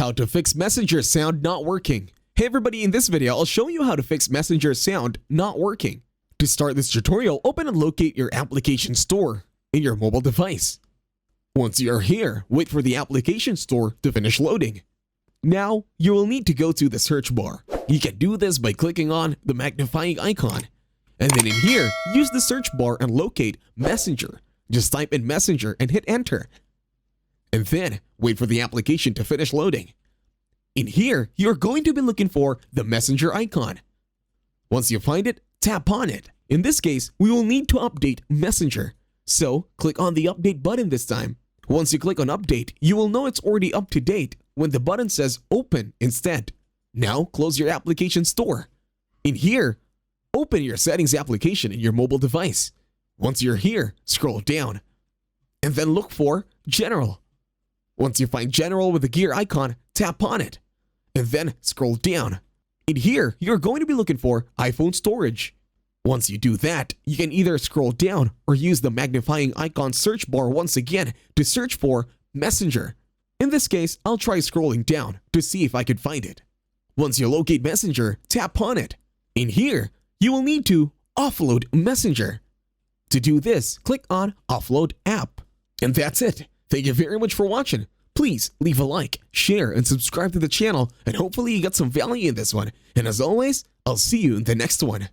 How to fix Messenger sound not working. Hey everybody, in this video, I'll show you how to fix Messenger sound not working. To start this tutorial, open and locate your application store in your mobile device. Once you are here, wait for the application store to finish loading. Now, you will need to go to the search bar. You can do this by clicking on the magnifying icon. And then in here, use the search bar and locate Messenger. Just type in Messenger and hit enter. And then, wait for the application to finish loading. In here, you're going to be looking for the Messenger icon. Once you find it, tap on it. In this case, we will need to update Messenger. So, click on the update button this time. Once you click on update, you will know it's already up to date when the button says open instead. Now, close your application store. In here, open your settings application in your mobile device. Once you're here, scroll down. And then look for General. Once you find General with the gear icon, tap on it. And then scroll down. In here, you're going to be looking for iPhone storage. Once you do that, you can either scroll down or use the magnifying icon search bar once again to search for Messenger. In this case, I'll try scrolling down to see if I can find it. Once you locate Messenger, tap on it. In here, you will need to offload Messenger. To do this, click on Offload App. And that's it. Thank you very much for watching. Please leave a like, share, and subscribe to the channel, and hopefully you got some value in this one. And as always, I'll see you in the next one.